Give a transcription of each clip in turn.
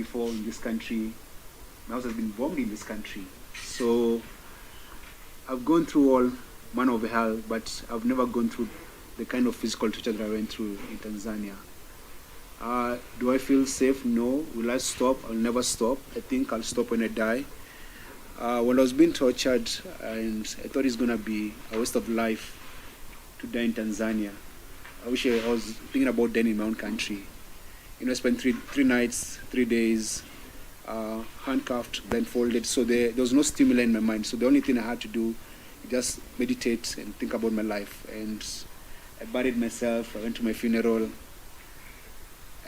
before in this country. My house has been bombed in this country. So I've gone through all manner of hell, but I've never gone through the kind of physical torture that I went through in Tanzania. Do I feel safe? No. Will I stop? I'll never stop. I think I'll stop when I die. When I was being tortured, and I thought it's going to be a waste of life to die in Tanzania. I wish I was thinking about dying in my own country. I spent three nights, 3 days, handcuffed, blindfolded. So there was no stimuli in my mind. So the only thing I had to do is just meditate and think about my life. And I buried myself. I went to my funeral.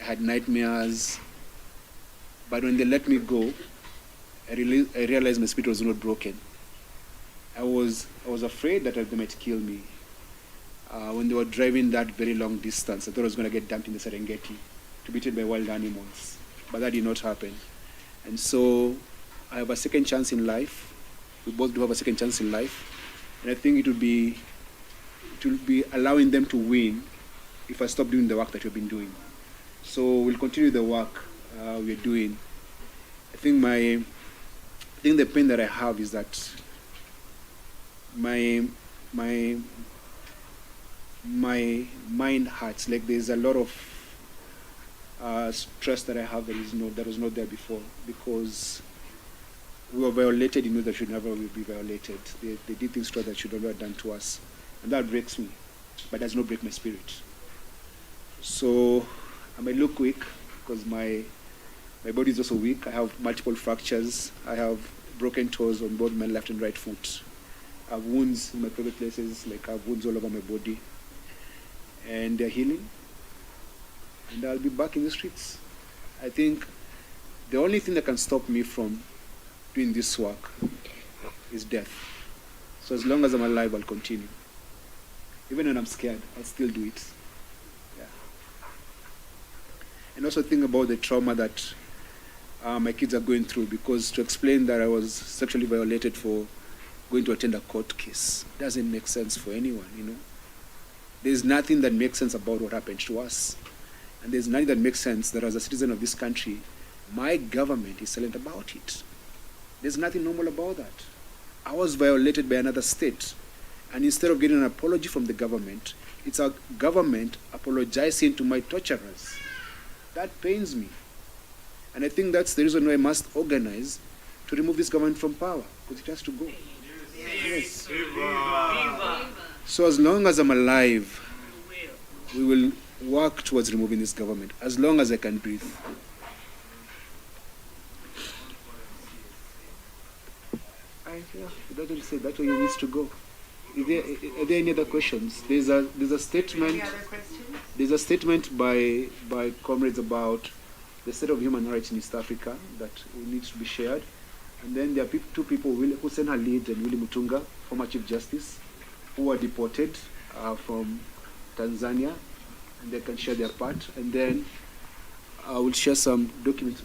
I had nightmares. But when they let me go, I realized my spirit was not broken. I was afraid that they might kill me. When they were driving that very long distance, I thought I was going to get dumped in the Serengeti to be eaten by wild animals. But that did not happen. And so I have a second chance in life. We both do have a second chance in life. And I think it will be allowing them to win if I stop doing the work that we've been doing. So we'll continue the work we're doing. I think the pain that I have is that my mind hurts. Like there's a lot of stress that I have that was not there before, because we were violated in ways that should never be violated. They did things to us that should never have done to us, and that breaks me, but does not break my spirit. So I may look weak because my body is also weak. I have multiple fractures. I have broken toes on both my left and right foot. I have wounds in my private places, like I have wounds all over my body. And they're healing. And I'll be back in the streets. I think the only thing that can stop me from doing this work is death. So as long as I'm alive, I'll continue. Even when I'm scared, I'll still do it. Yeah. And also think about the trauma that my kids are going through, because to explain that I was sexually violated for going to attend a court case doesn't make sense for anyone, There's nothing that makes sense about what happened to us. And there's nothing that makes sense that as a citizen of this country, my government is silent about it. There's nothing normal about that. I was violated by another state. And instead of getting an apology from the government, it's our government apologizing to my torturers. That pains me. And I think that's the reason why I must organize to remove this government from power, because it has to go. Yes. So as long as I'm alive, we will work towards removing this government, as long as I can breathe. That's what you said. That's where you need to go. Are there any other questions? There's a statement. Any other questions? There's a statement by comrades about the state of human rights in East Africa that needs to be shared. And then there are two people, Hussein Khalid and Willy Mutunga, former Chief Justice, who were deported from Tanzania, and they can share their part. And then I will share some documents